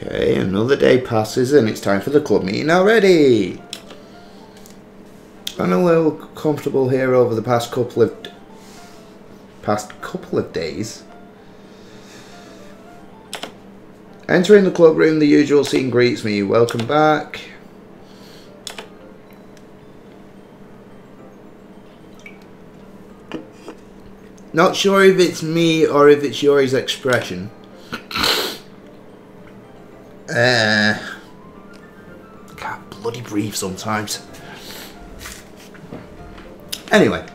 Okay, another day passes and it's time for the club meeting already. I'm a little comfortable here over the past couple of days. Entering the club room, the usual scene greets me. Welcome back. Not sure if it's me or if it's Yuri's expression. Can't bloody breathe sometimes. Anyway,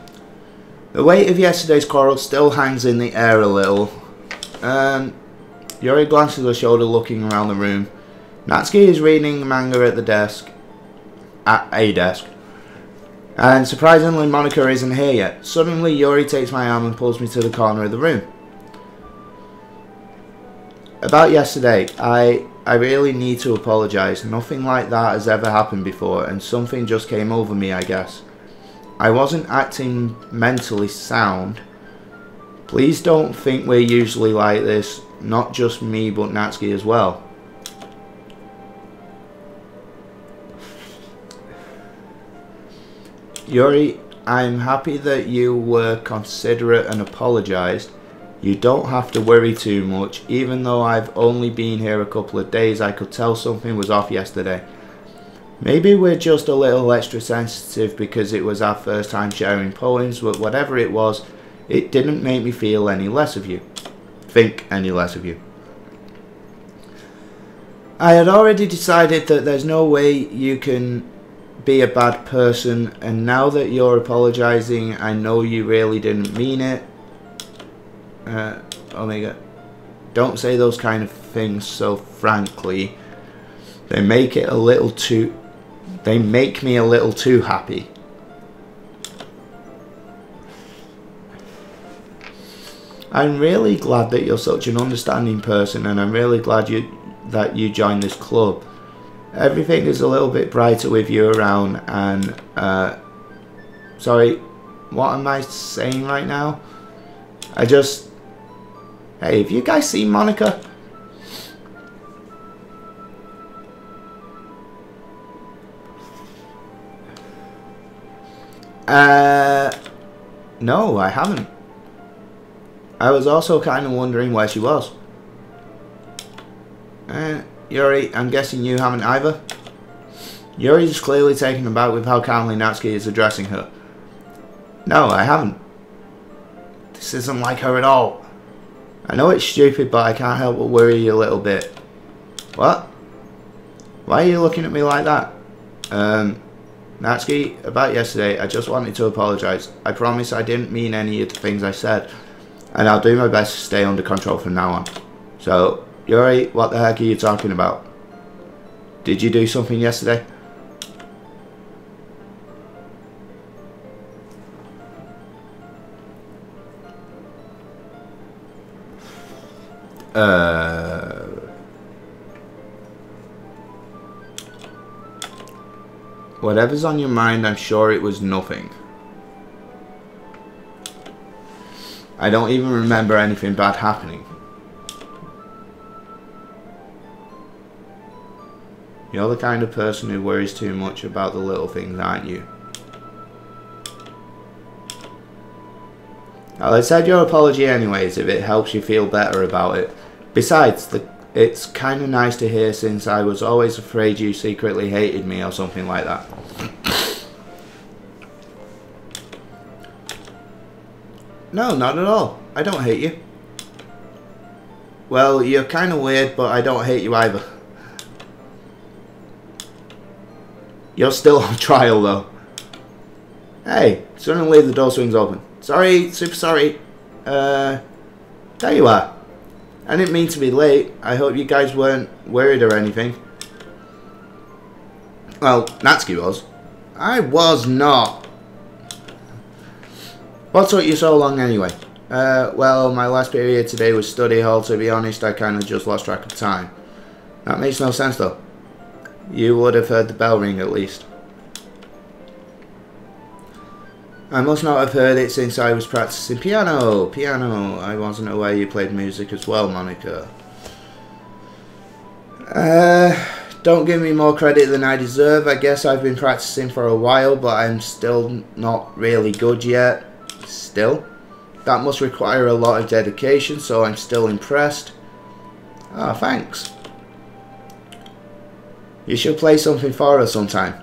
the weight of yesterday's quarrel still hangs in the air a little. Yuri glances her shoulder, looking around the room. Natsuki is reading the manga at a desk. And surprisingly, Monika isn't here yet. Suddenly, Yuri takes my arm and pulls me to the corner of the room. About yesterday, I really need to apologise. Nothing like that has ever happened before, and something just came over me, I guess. I wasn't acting mentally sound. Please don't think we're usually like this. Not just me, but Natsuki as well. Yuri, I'm happy that you were considerate and apologised. You don't have to worry too much. Even though I've only been here a couple of days, I could tell something was off yesterday. Maybe we're just a little extra sensitive because it was our first time sharing poems, but whatever it was, it didn't make me feel any less of you. Think any less of you. I had already decided that there's no way you can be a bad person, and now that you're apologising, I know you really didn't mean it. Omega, don't say those kind of things so frankly. They make me a little too happy. I'm really glad that you're such an understanding person, and I'm really glad that you joined this club. Everything is a little bit brighter with you around, and sorry, what am I saying right now? Hey, have you guys seen Monika? No, I haven't. I was also kind of wondering where she was. Yuri, I'm guessing you haven't either? Yuri is clearly taken aback with how calmly Natsuki is addressing her. No, I haven't. This isn't like her at all. I know it's stupid, but I can't help but worry a little bit. What? Why are you looking at me like that? Natsuki, about yesterday, I just wanted to apologise. I promise I didn't mean any of the things I said, and I'll do my best to stay under control from now on. So, Yuri, what the heck are you talking about? Did you do something yesterday? Whatever's on your mind, I'm sure it was nothing. I don't even remember anything bad happening. You're the kind of person who worries too much about the little things, aren't you? Well, I said your apology anyways, if it helps you feel better about it. Besides, it's kind of nice to hear, since I was always afraid you secretly hated me or something like that. No, not at all. I don't hate you. Well, you're kind of weird, but I don't hate you either. You're still on trial, though. Hey, suddenly the door swings open. Sorry, super sorry. There you are. I didn't mean to be late. I hope you guys weren't worried or anything. Well, Natsuki was. I was not. What took you so long anyway? Well, my last period today was study hall. To be honest, I kind of just lost track of time. That makes no sense though. You would have heard the bell ring at least. I must not have heard it since I was practicing piano. Piano. I wasn't aware you played music as well, Monika. Don't give me more credit than I deserve. I guess I've been practicing for a while, but I'm still not really good yet. Still? That must require a lot of dedication, so I'm still impressed. Ah, thanks. You should play something for us sometime.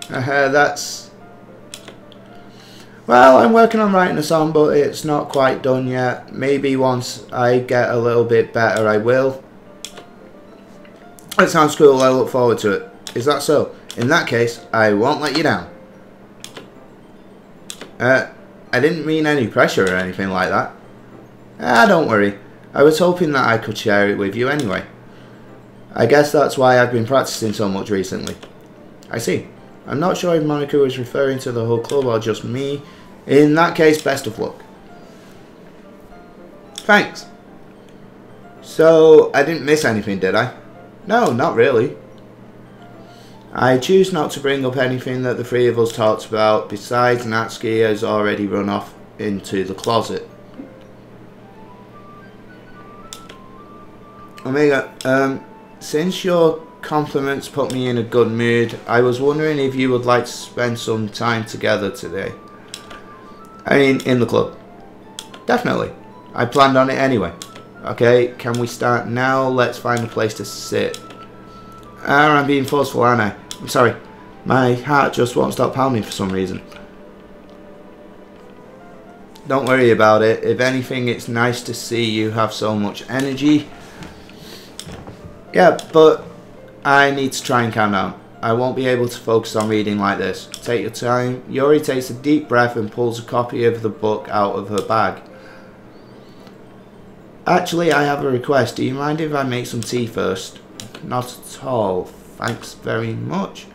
That's... Well, I'm working on writing a song, but it's not quite done yet. Maybe once I get a little bit better, I will. That sounds cool. I look forward to it. Is that so? In that case, I won't let you down. I didn't mean any pressure or anything like that. Don't worry. I was hoping that I could share it with you anyway. I guess that's why I've been practicing so much recently. I see. I'm not sure if Monica was referring to the whole club or just me. In that case, best of luck. Thanks. So, I didn't miss anything, did I? No, not really. I choose not to bring up anything that the three of us talked about. Besides, Natsuki has already run off into the closet. Omega, since your compliments put me in a good mood, I was wondering if you would like to spend some time together today. I mean, in the club. Definitely. I planned on it anyway. Okay, can we start now? Let's find a place to sit. I'm being forceful, aren't I? I'm sorry. My heart just won't stop pounding for some reason. Don't worry about it. If anything, it's nice to see you have so much energy. Yeah, but I need to try and calm down. I won't be able to focus on reading like this. Take your time. Yuri takes a deep breath and pulls a copy of the book out of her bag. Actually, I have a request. Do you mind if I make some tea first? Not at all. Thanks very much.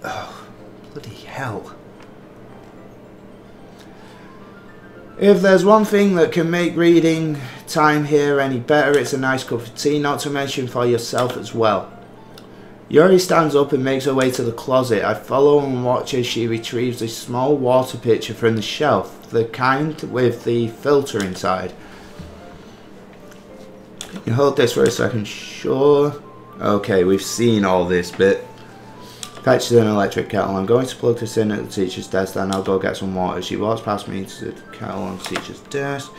Oh, bloody hell. If there's one thing that can make reading time here any better, it's a nice cup of tea, not to mention for yourself as well. Yuri stands up and makes her way to the closet. I follow and watch as she retrieves a small water pitcher from the shelf, the kind with the filter inside. Can you hold this for a second? Sure. Okay, we've seen all this bit. Fetches an electric kettle. I'm going to plug this in at the teacher's desk, then I'll go get some water. She walks past me to the kettle on the teacher's desk.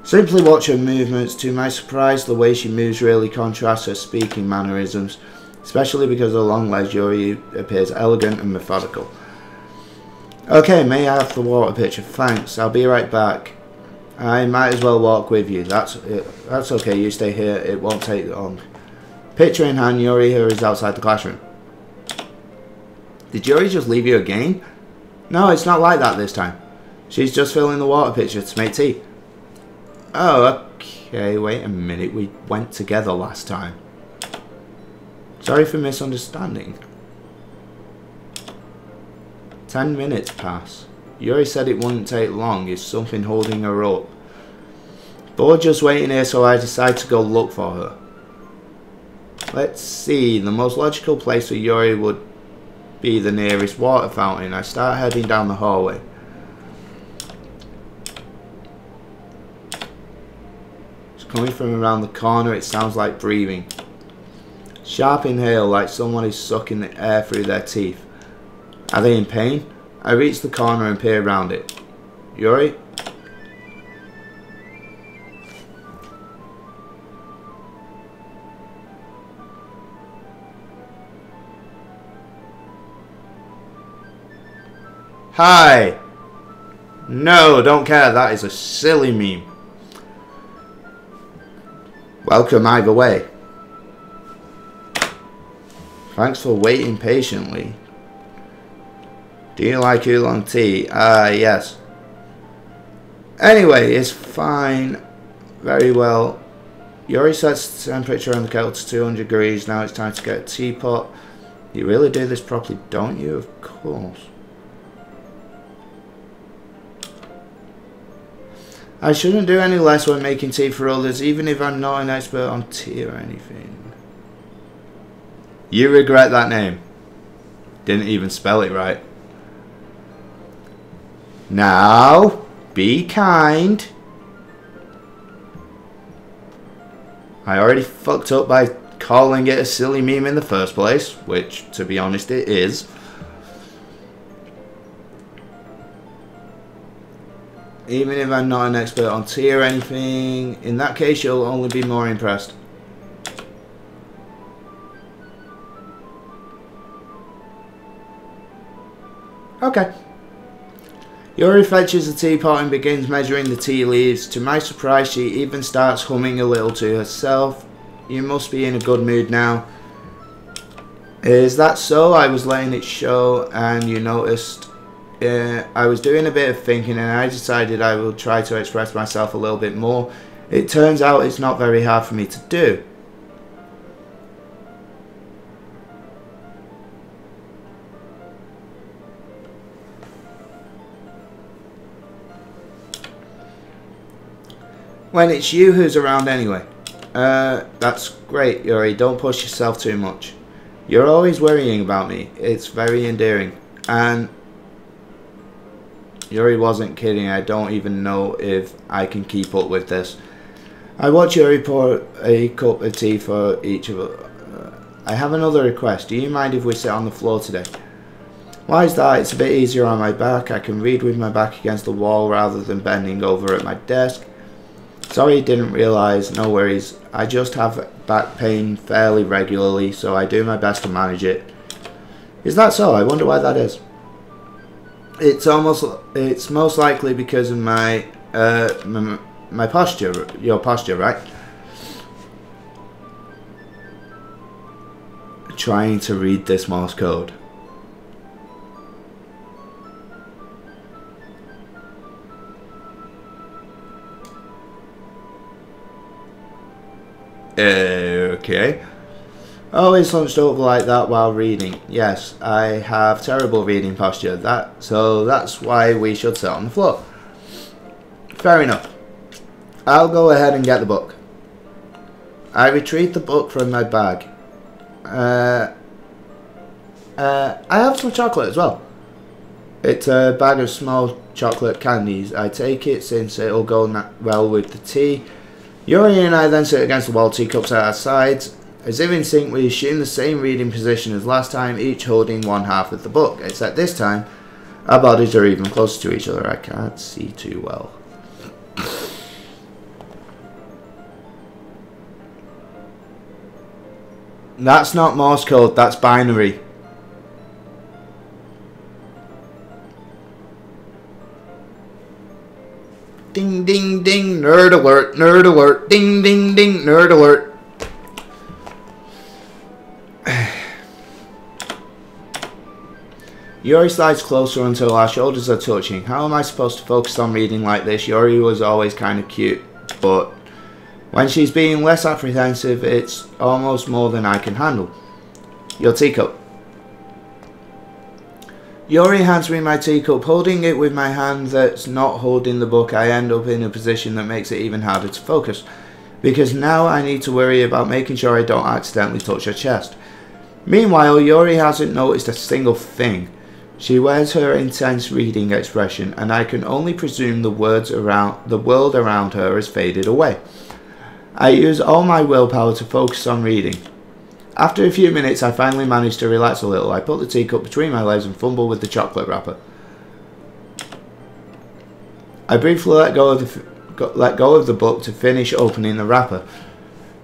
Simply watch her movements. To my surprise, the way she moves really contrasts her speaking mannerisms, especially because of the long legs. Yuri appears elegant and methodical. Okay, may I have the water pitcher? Thanks, I'll be right back. I might as well walk with you. That's okay, you stay here, it won't take long. Pitcher in hand, Yuri hurries outside the classroom. Did Yuri just leave you again? No, it's not like that this time. She's just filling the water pitcher to make tea. Oh, okay, wait a minute, we went together last time. Sorry for misunderstanding. 10 minutes pass. Yuri said it wouldn't take long. Is something holding her up? Bored just waiting here, so I decide to go look for her. Let's see. The most logical place for Yuri would be the nearest water fountain. I start heading down the hallway. It's coming from around the corner. It sounds like breathing. Sharp inhale, like someone is sucking the air through their teeth. Are they in pain? I reach the corner and peer around it. Yuri? Hi! No, don't care. That is a silly meme. Welcome either way. Thanks for waiting patiently. Do you like oolong tea? Yes. Anyway, it's fine. Very well. Yuri sets the temperature on the kettle to 200 degrees. Now it's time to get a teapot. You really do this properly, don't you? Of course. I shouldn't do any less when making tea for others, even if I'm not an expert on tea or anything. You regret that name. Didn't even spell it right. Now, be kind. I already fucked up by calling it a silly meme in the first place, which, to be honest, it is. Even if I'm not an expert on tea or anything, in that case you'll only be more impressed. Okay. Yuri fetches the teapot and begins measuring the tea leaves. To my surprise, she even starts humming a little to herself. You must be in a good mood now. Is that so? I was letting it show and you noticed. I was doing a bit of thinking and I decided I will try to express myself a little bit more. It turns out it's not very hard for me to do. When it's you who's around anyway. That's great, Yuri. Don't push yourself too much. You're always worrying about me. It's very endearing. And Yuri wasn't kidding. I don't even know if I can keep up with this. I watch Yuri pour a cup of tea for each of us. I have another request. Do you mind if we sit on the floor today? Why is that? It's a bit easier on my back. I can read with my back against the wall rather than bending over at my desk. Sorry, didn't realise. No worries. I just have back pain fairly regularly, so I do my best to manage it. Is that so? I wonder why that is. It's most likely because of my my posture, your posture, right? Trying to read this Morse code. Okay. Always hunched over like that while reading. Yes, I have terrible reading posture. So that's why we should sit on the floor. Fair enough. I'll go ahead and get the book. I retrieve the book from my bag. I have some chocolate as well. It's a bag of small chocolate candies. I take it since it'll go well with the tea. Yuri and I then sit against the wall, teacups at our sides. As if in sync, we assume the same reading position as last time, each holding one half of the book, except this time, our bodies are even closer to each other. I can't see too well. That's not Morse code, that's binary. Ding ding ding, nerd alert, ding ding ding, nerd alert. Yuri slides closer until our shoulders are touching. How am I supposed to focus on reading like this? Yuri was always kind of cute, but when she's being less apprehensive, it's almost more than I can handle. Your teacup. Yuri hands me my teacup. Holding it with my hand that's not holding the book, I end up in a position that makes it even harder to focus. Because now I need to worry about making sure I don't accidentally touch her chest. Meanwhile, Yuri hasn't noticed a single thing. She wears her intense reading expression, and I can only presume the world around her has faded away. I use all my willpower to focus on reading. After a few minutes, I finally manage to relax a little. I put the teacup between my legs and fumble with the chocolate wrapper. I briefly let go of the book to finish opening the wrapper.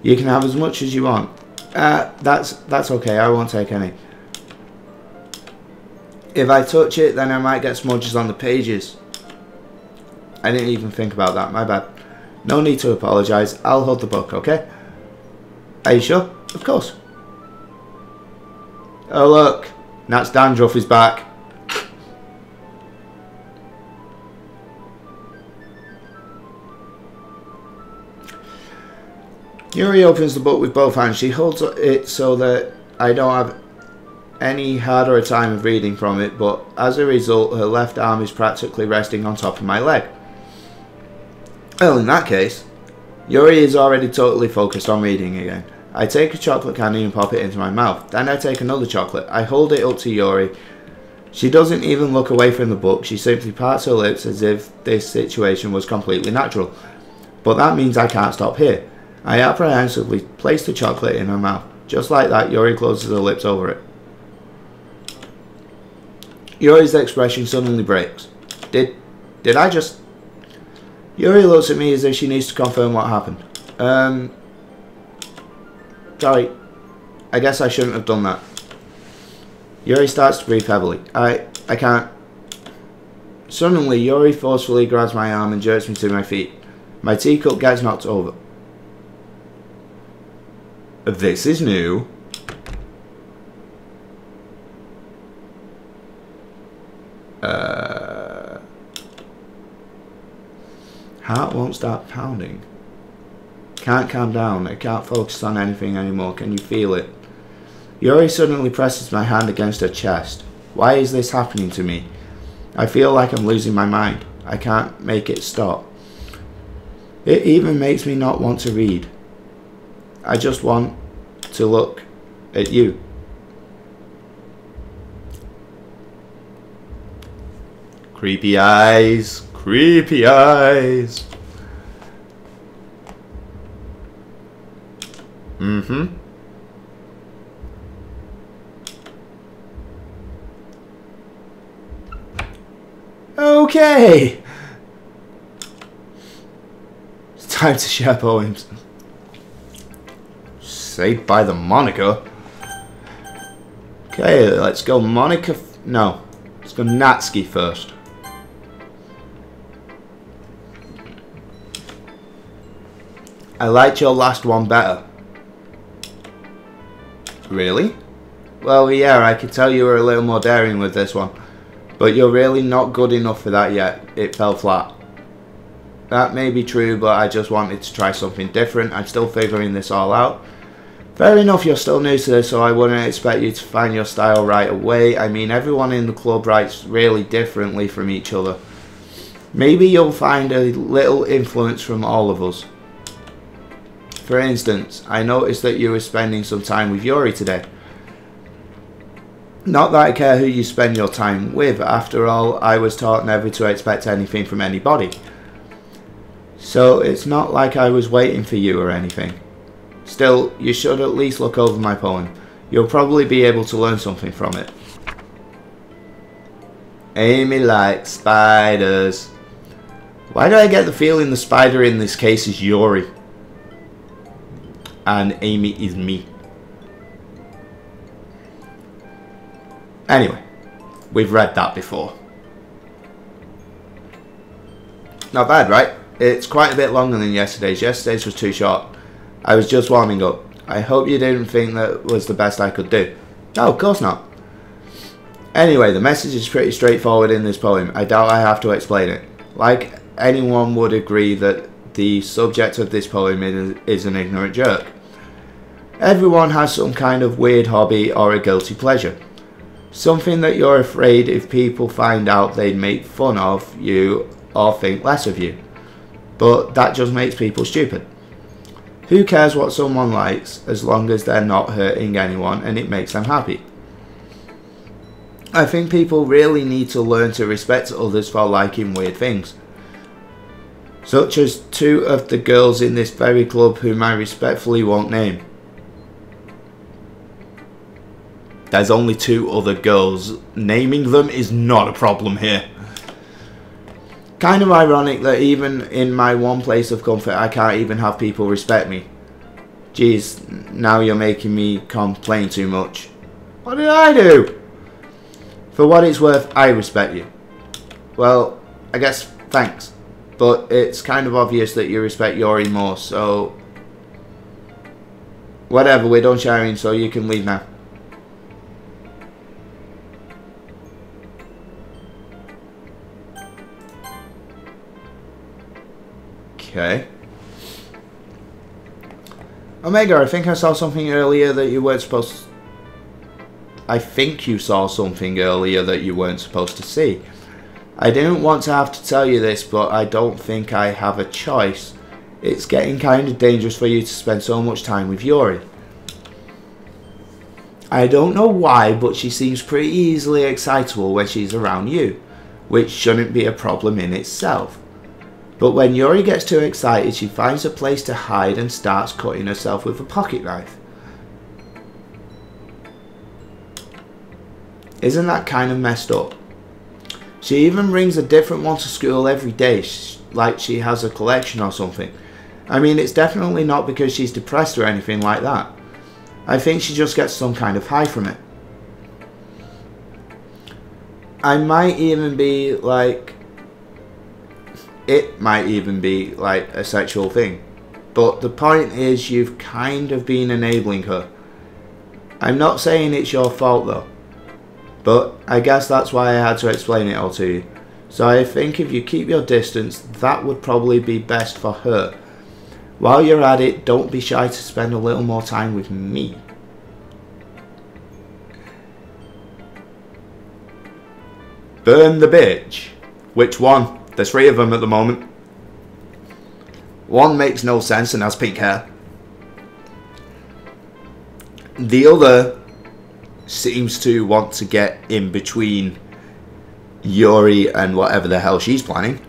You can have as much as you want. That's okay. I won't take any. If I touch it, then I might get smudges on the pages. I didn't even think about that. My bad. No need to apologise. I'll hold the book, okay? Are you sure? Of course. Oh look, Nat's dandruff is back. Yuri opens the book with both hands. She holds it so that I don't have any harder a time of reading from it, but as a result, her left arm is practically resting on top of my leg. Well, in that case, Yuri is already totally focused on reading again. I take a chocolate candy and pop it into my mouth. Then I take another chocolate. I hold it up to Yuri. She doesn't even look away from the book. She simply parts her lips as if this situation was completely natural. But that means I can't stop here. I apprehensively placed the chocolate in her mouth. Just like that, Yuri closes her lips over it. Yuri's expression suddenly breaks. Did I just... Yuri looks at me as if she needs to confirm what happened. Sorry. I guess I shouldn't have done that. Yuri starts to breathe heavily. I can't... Suddenly, Yuri forcefully grabs my arm and jerks me to my feet. My teacup gets knocked over. This is new. Heart won't stop pounding. Can't calm down. I can't focus on anything anymore. Can you feel it? Yuri suddenly presses my hand against her chest. Why is this happening to me? I feel like I'm losing my mind. I can't make it stop. It even makes me not want to read. I just want to look at you. Creepy eyes. Creepy eyes. Okay. It's time to share poems. Saved by the Monica. Okay, let's go Monica. No, let's go Natsuki first. I liked your last one better. Really? Well, yeah, I could tell you were a little more daring with this one. But you're really not good enough for that yet. It fell flat. That may be true, but I just wanted to try something different. I'm still figuring this all out. Fair enough, you're still new to this, so I wouldn't expect you to find your style right away. I mean, everyone in the club writes really differently from each other. Maybe you'll find a little influence from all of us. For instance, I noticed that you were spending some time with Yuri today. Not that I care who you spend your time with. After all, I was taught never to expect anything from anybody. So it's not like I was waiting for you or anything. Still, you should at least look over my poem. You'll probably be able to learn something from it. Amy likes spiders. Why do I get the feeling the spider in this case is Yuri? And Amy is me. Anyway, we've read that before. Not bad, right? It's quite a bit longer than yesterday's. Yesterday's was too short. I was just warming up. I hope you didn't think that was the best I could do. No, of course not. Anyway, the message is pretty straightforward in this poem. I doubt I have to explain it. Like anyone would agree that the subject of this poem is an ignorant jerk. Everyone has some kind of weird hobby or a guilty pleasure. Something that you're afraid if people find out they'd make fun of you or think less of you. But that just makes people stupid. Who cares what someone likes as long as they're not hurting anyone and it makes them happy? I think people really need to learn to respect others for liking weird things. Such as two of the girls in this very club whom I respectfully won't name. There's only two other girls. Naming them is not a problem here. Kind of ironic that even in my one place of comfort I can't even have people respect me. Jeez, now you're making me complain too much. What did I do? For what it's worth, I respect you. Well, I guess thanks. But it's kind of obvious that you respect Yuri more, so... Whatever, we're done sharing, so you can leave now. Okay. Omega, I think I saw something earlier that you weren't supposed to... I think you saw something earlier that you weren't supposed to see. I didn't want to have to tell you this, but I don't think I have a choice. It's getting kind of dangerous for you to spend so much time with Yuri. I don't know why, but she seems pretty easily excitable when she's around you, which shouldn't be a problem in itself. But when Yuri gets too excited, she finds a place to hide and starts cutting herself with a pocket knife. Isn't that kind of messed up? She even brings a different one to school every day, like she has a collection or something. I mean, it's definitely not because she's depressed or anything like that. I think she just gets some kind of high from it. I might even be like... It might even be like a sexual thing. But the point is, you've kind of been enabling her. I'm not saying it's your fault though. But I guess that's why I had to explain it all to you. So I think if you keep your distance, that would probably be best for her. While you're at it, don't be shy to spend a little more time with me. Burn the bitch. Which one? There's 3 of them at the moment. One makes no sense and has pink hair. The other seems to want to get in between Yuri and whatever the hell she's planning.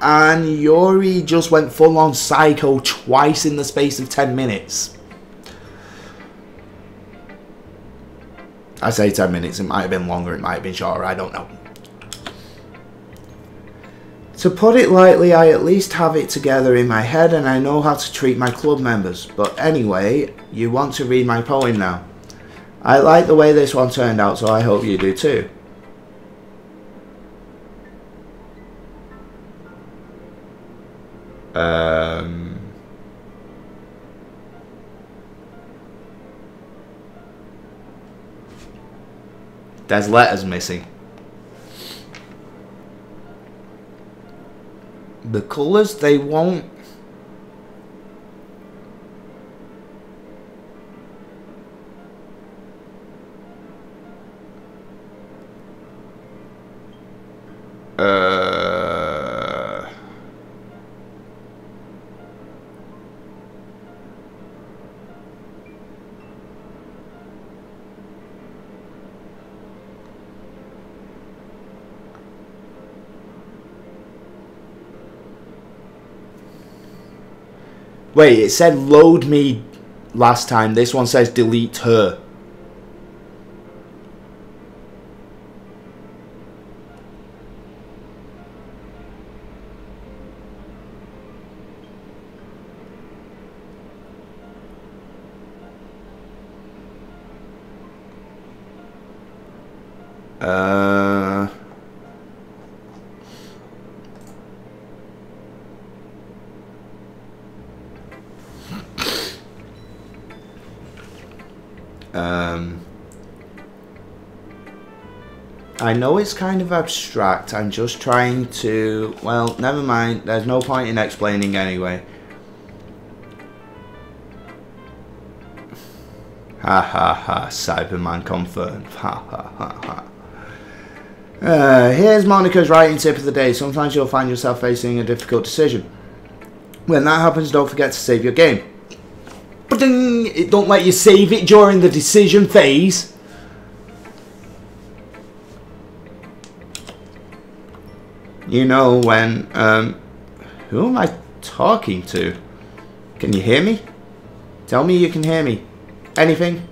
And Yuri just went full on psycho twice in the space of 10 minutes. I say 10 minutes, it might have been longer, it might have been shorter, I don't know. To put it lightly, I at least have it together in my head and I know how to treat my club members. But anyway, you want to read my poem now. I like the way this one turned out, so I hope you do too. There's letters missing. The colours, they won't... Wait, it said load me last time. This one says delete her. I know it's kind of abstract. I'm just trying to... Well, never mind. There's no point in explaining anyway. Ha ha ha. Cyberman confirmed. Ha ha ha ha. Here's Monica's writing tip of the day. Sometimes you'll find yourself facing a difficult decision. When that happens, don't forget to save your game. But it don't let you save it during the decision phase. You know when, who am I talking to? Can you hear me? Tell me you can hear me. Anything?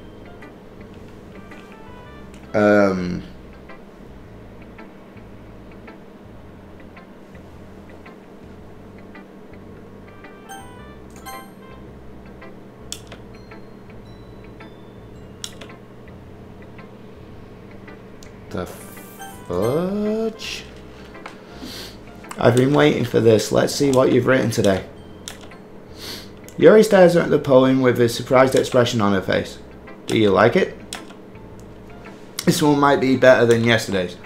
The fudge? I've been waiting for this. Let's see what you've written today. Yuri stares at the poem with a surprised expression on her face. Do you like it? This one might be better than yesterday's.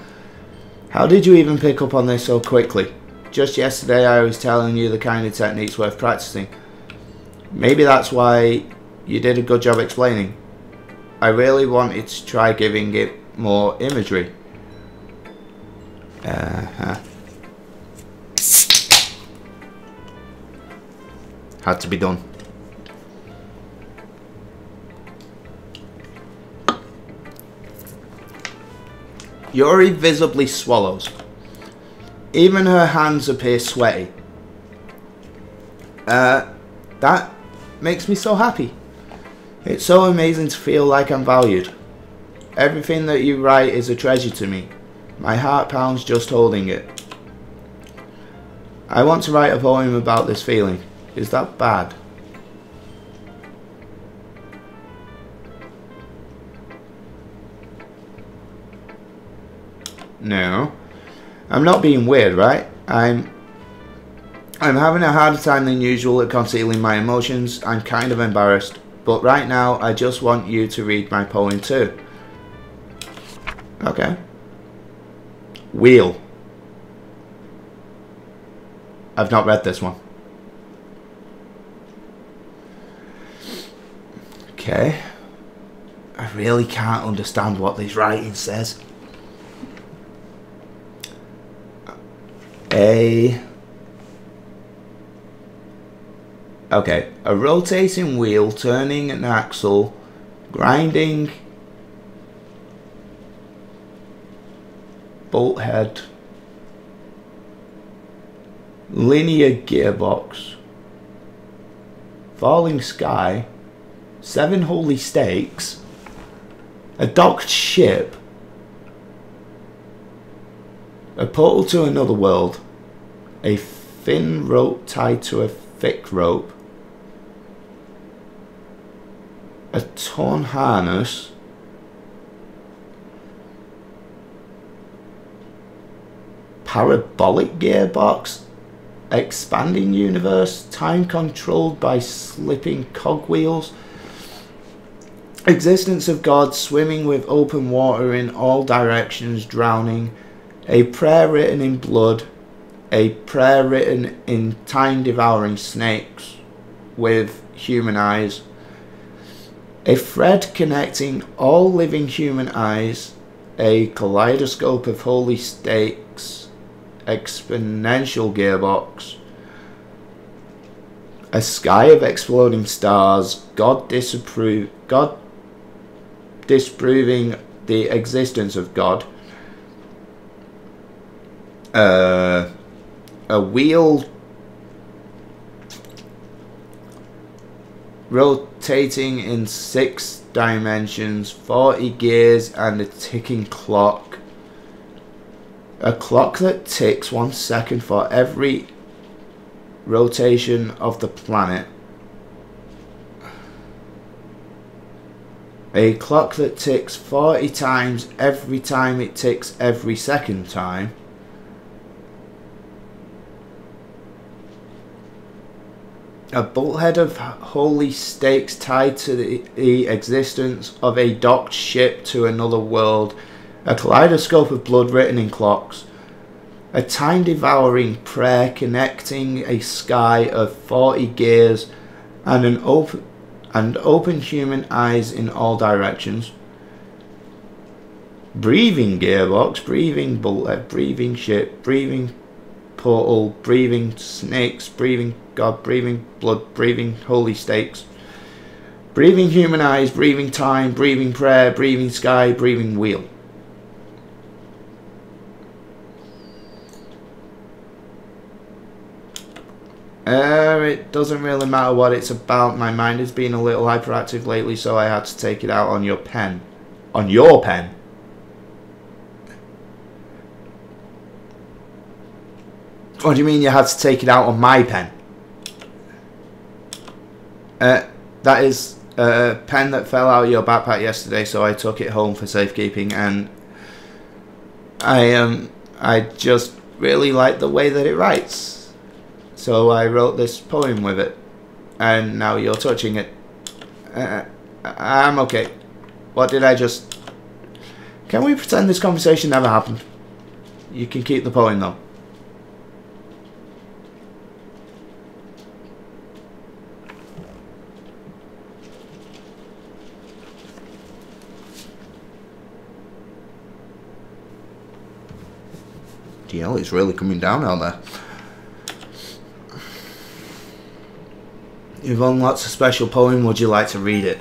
How did you even pick up on this so quickly? Just yesterday I was telling you the kind of techniques worth practicing. Maybe that's why you did a good job explaining. I really wanted to try giving it more imagery. Had to be done. Yuri visibly swallows. Even her hands appear sweaty. That makes me so happy. It's so amazing to feel like I'm valued. Everything that you write is a treasure to me. My heart pounds just holding it. I want to write a poem about this feeling. Is that bad? No. I'm not being weird, right? I'm having a harder time than usual at concealing my emotions. I'm kind of embarrassed. But right now, I just want you to read my poem too. Okay. Wheel. I've not read this one. Okay. I really can't understand what this writing says. Okay, a rotating wheel turning an axle, grinding bolt head, linear gearbox, falling sky, 7 holy stakes, a docked ship, a portal to another world, a thin rope tied to a thick rope, a torn harness, parabolic gearbox, expanding universe, time controlled by slipping cogwheels, existence of God swimming with open water in all directions, drowning, a prayer written in blood, a prayer written in time-devouring snakes with human eyes, a thread connecting all living human eyes, a kaleidoscope of holy stakes, exponential gearbox, a sky of exploding stars, God disproving the existence of God, a wheel rotating in 6 dimensions, 40 gears, and a ticking clock. A clock that ticks 1 second for every rotation of the planet. A clock that ticks 40 times every time it ticks every second time. A bolthead of holy stakes tied to the existence of a docked ship to another world. A kaleidoscope of blood written in clocks. A time-devouring prayer connecting a sky of 40 gears and open human eyes in all directions. Breathing gearbox, breathing bullet, breathing ship, breathing portal, breathing snakes, breathing God, breathing blood, breathing holy stakes. Breathing human eyes, breathing time, breathing prayer, breathing sky, breathing wheel. It doesn't really matter what it's about. My mind has been a little hyperactive lately, so I had to take it out on your pen. On your pen? What do you mean you had to take it out on my pen? That is a pen that fell out of your backpack yesterday, so I took it home for safekeeping, and I just really like the way that it writes. So I wrote this poem with it, and now you're touching it. I'm okay. What did I just... Can we pretend this conversation never happened? You can keep the poem though. DL, it's really coming down out there. You've unlocked a special poem, would you like to read it?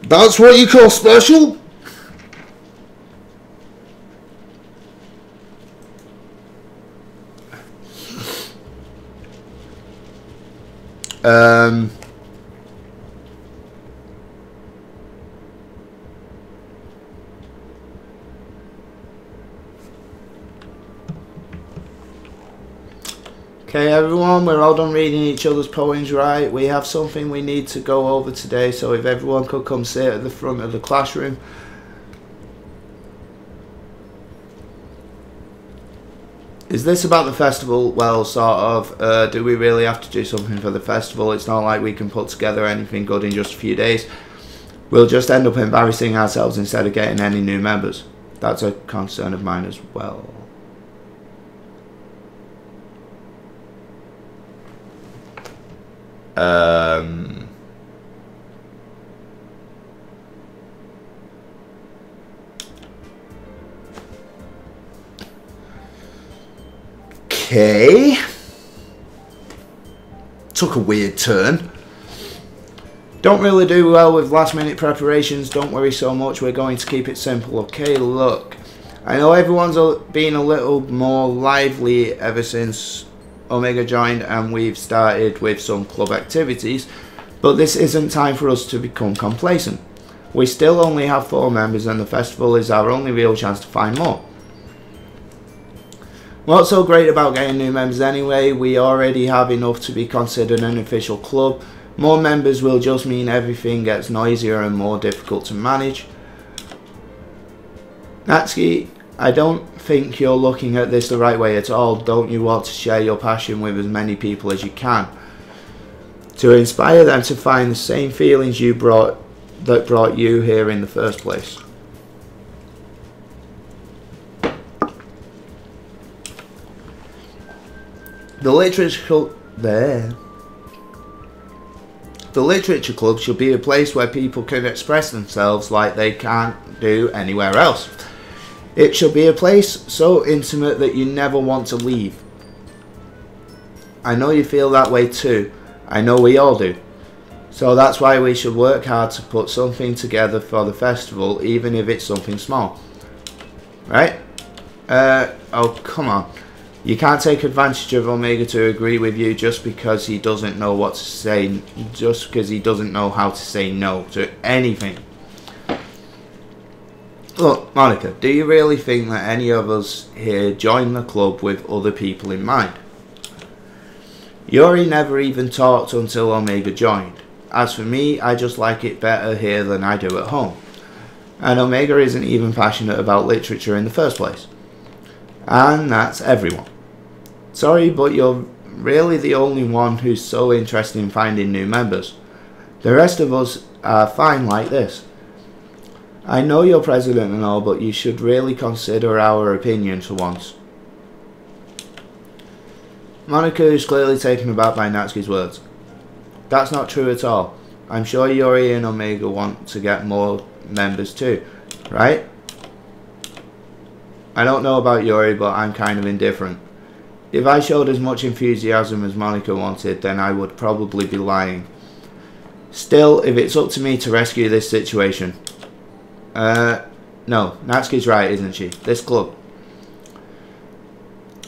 That's what you call special? Okay everyone, we're all done reading each other's poems, right? We have something we need to go over today, so if everyone could come sit at the front of the classroom. Is this about the festival? Well, sort of. Do we really have to do something for the festival? It's not like we can put together anything good in just a few days. We'll just end up embarrassing ourselves instead of getting any new members. That's a concern of mine as well. Okay. Took a weird turn. Don't really do well with last minute preparations. Don't worry so much. We're going to keep it simple. Okay, look. I know everyone's been a little more lively ever since Omega joined and we've started with some club activities, but this isn't time for us to become complacent. We still only have 4 members and the festival is our only real chance to find more. What's so great about getting new members anyway? We already have enough to be considered an official club. More members will just mean everything gets noisier and more difficult to manage. Natsuki, I don't think you're looking at this the right way at all. Don't you want to share your passion with as many people as you can? To inspire them to find the same feelings that brought you here in the first place. The Literature Club should be a place where people can express themselves like they can't do anywhere else. It should be a place so intimate that you never want to leave. I know you feel that way too. I know we all do. So that's why we should work hard to put something together for the festival, even if it's something small. Right? Oh, come on. You can't take advantage of Omega to agree with you just because he doesn't know what to say, just because he doesn't know how to say no to anything. Look, Monica, do you really think that any of us here joined the club with other people in mind? Yuri never even talked until Omega joined. As for me, I just like it better here than I do at home. And Omega isn't even passionate about literature in the first place. And that's everyone. Sorry, but you're really the only one who's so interested in finding new members. The rest of us are fine like this. I know you're president and all, but you should really consider our opinion for once. Monica is clearly taken aback by Natsuki's words. That's not true at all. I'm sure Yuri and Omega want to get more members too, right? I don't know about Yuri, but I'm kind of indifferent. If I showed as much enthusiasm as Monica wanted, then I would probably be lying. Still, if it's up to me to rescue this situation... no, Natsuki's right, isn't she? This club.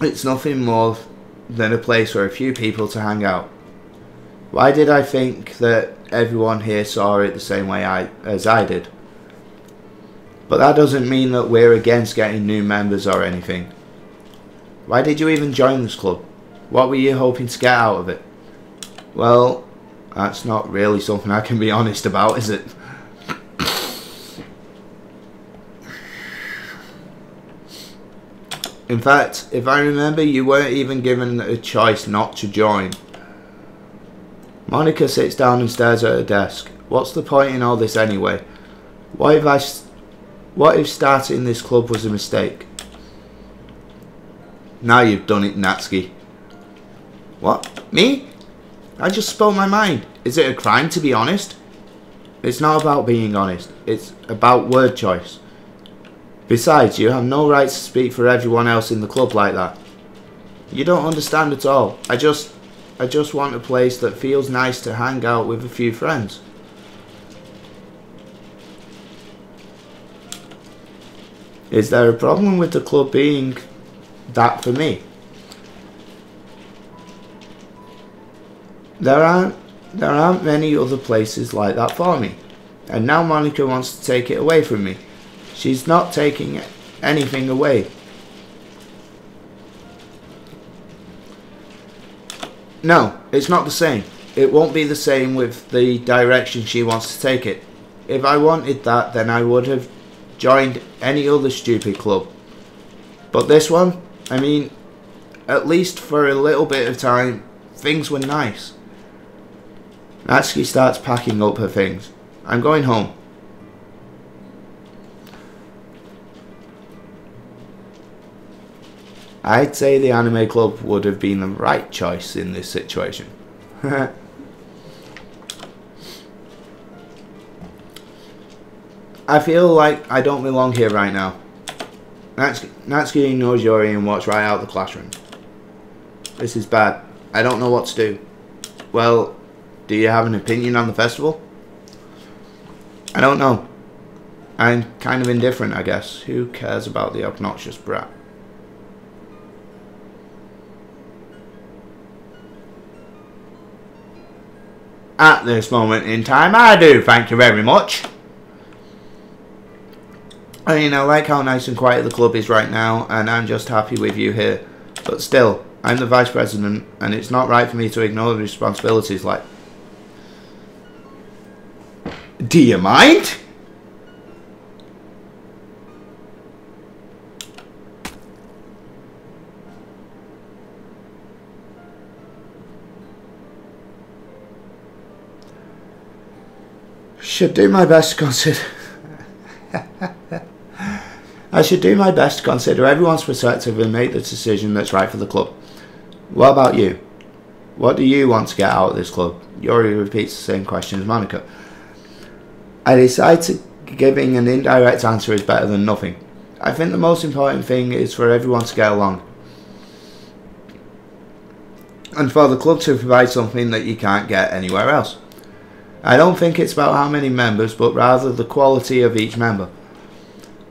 It's nothing more than a place for a few people to hang out. Why did I think that everyone here saw it the same way as I did? But that doesn't mean that we're against getting new members or anything. Why did you even join this club? What were you hoping to get out of it? Well, that's not really something I can be honest about, is it? In fact, if I remember, you weren't even given a choice not to join. Monica sits down and stares at her desk. What's the point in all this anyway? What if starting this club was a mistake? Now you've done it, Natsuki. What? Me? I just spoke my mind. Is it a crime to be honest? It's not about being honest. It's about word choice. Besides, you have no right to speak for everyone else in the club like that. You don't understand at all. I just want a place that feels nice to hang out with a few friends. Is there a problem with the club being that for me? There aren't There aren't many other places like that for me. And now Monica wants to take it away from me. She's not taking anything away. No, it's not the same. It won't be the same with the direction she wants to take it. If I wanted that, then I would have joined any other stupid club. But this one, I mean, at least for a little bit of time, things were nice. Natsuki starts packing up her things. I'm going home. I'd say the anime club would have been the right choice in this situation. I feel like I don't belong here right now. Natsuki ignores Yuri and walks right out of the classroom. This is bad. I don't know what to do. Well, do you have an opinion on the festival? I don't know. I'm kind of indifferent, I guess. Who cares about the obnoxious brat? At this moment in time, I do, thank you very much. I mean, I like how nice and quiet the club is right now, and I'm just happy with you here. But still, I'm the vice president, and it's not right for me to ignore the responsibilities like... Do you mind? Should do my best to consider... I should do my best to consider everyone's perspective and make the decision that's right for the club. What about you? What do you want to get out of this club? Yuri repeats the same question as Monica. I decide to giving an indirect answer is better than nothing. I think the most important thing is for everyone to get along. And for the club to provide something that you can't get anywhere else. I don't think it's about how many members, but rather the quality of each member.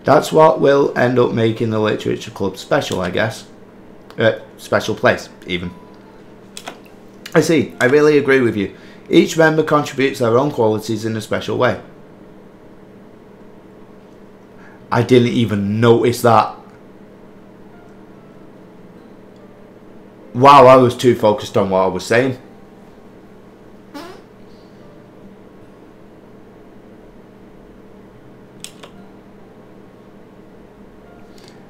That's what will end up making the literature club special, I guess. Special place, even. I see, I really agree with you. Each member contributes their own qualities in a special way. I didn't even notice that. Wow, I was too focused on what I was saying.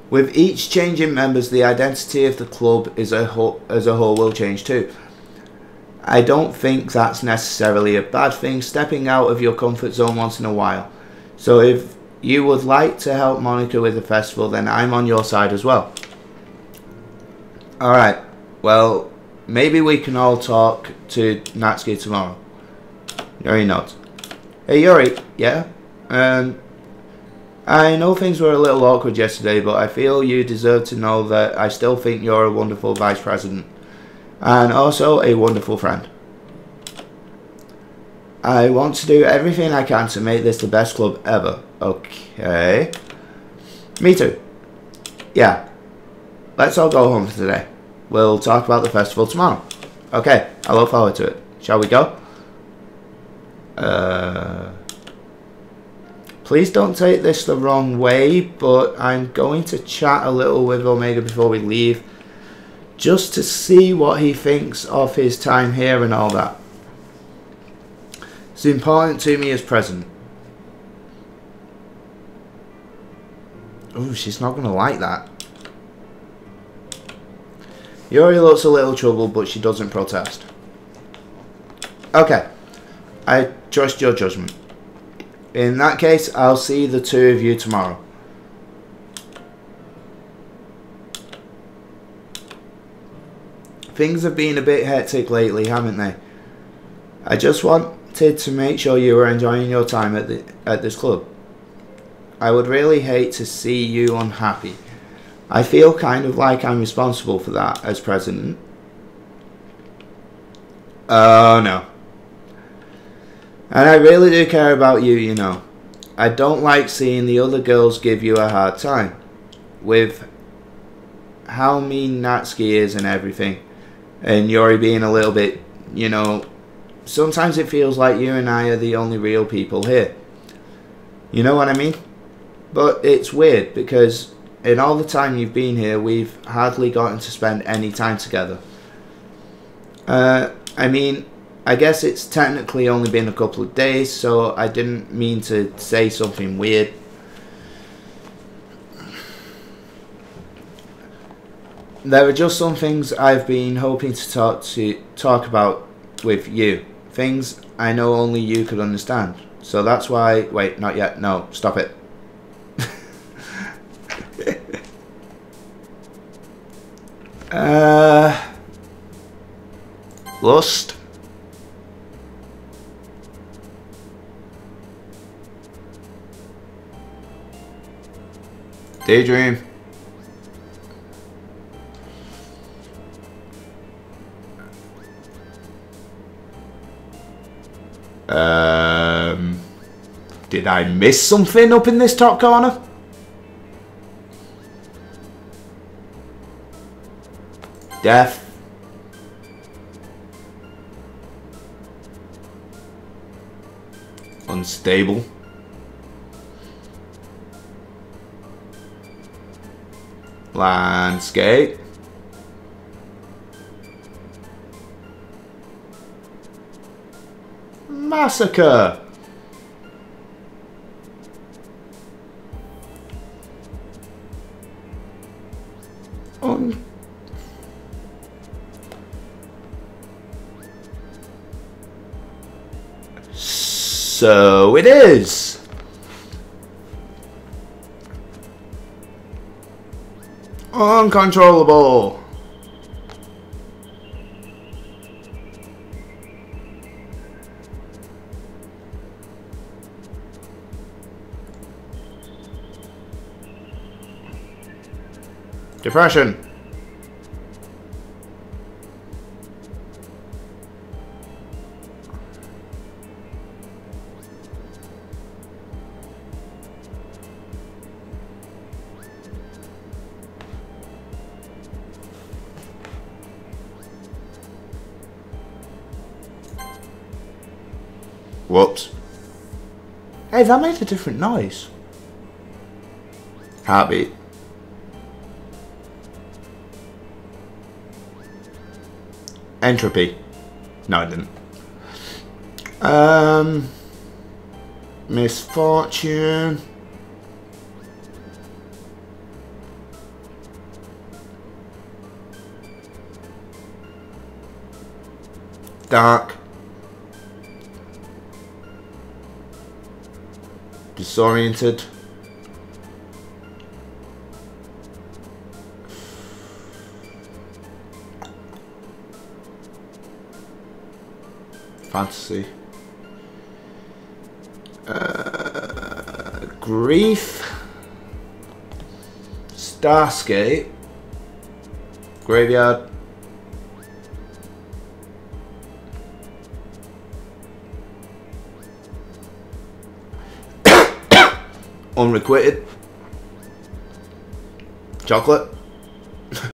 With each change in members, the identity of the club as a whole will change too. I don't think that's necessarily a bad thing, stepping out of your comfort zone once in a while. So if you would like to help Monica with the festival, then I'm on your side as well. Alright, well, maybe we can all talk to Natsuki tomorrow. Yuri nods. Hey Yuri, yeah? I know things were a little awkward yesterday, but I feel you deserve to know that I still think you're a wonderful vice president. And also a wonderful friend. I want to do everything I can to make this the best club ever. Okay. Me too. Yeah. Let's all go home for today. We'll talk about the festival tomorrow. Okay, I look forward to it. Shall we go? Please don't take this the wrong way, but I'm going to chat a little with Omega before we leave. Just to see what he thinks of his time here and all that. It's important to me as president. Oh, she's not going to like that. Yuri looks a little troubled, but she doesn't protest. Okay. I trust your judgment. In that case, I'll see the two of you tomorrow. Things have been a bit hectic lately, haven't they? I just wanted to make sure you were enjoying your time at this club. I would really hate to see you unhappy. I feel kind of like I'm responsible for that as president. Oh no. And I really do care about you, you know. I don't like seeing the other girls give you a hard time. With how mean Natsuki is and everything. And Yuri being a little bit, you know, sometimes it feels like you and I are the only real people here. You know what I mean? But it's weird because in all the time you've been here, we've hardly gotten to spend any time together. I mean, I guess it's technically only been a couple of days, so I didn't mean to say something weird. There are just some things I've been hoping to talk about with you. Things I know only you could understand. So that's why... Wait, not yet. No, stop it. Lust. Daydream. Did I miss something up in this top corner? Death. Unstable. Landscape. Massacre. So it is. Uncontrollable. Depression. Whoops. Hey, that made a different noise. Heartbeat. Entropy. No, I didn't. Misfortune. Dark. Disoriented. Fantasy. Grief. Starscape. Graveyard. Unrequited. Chocolate.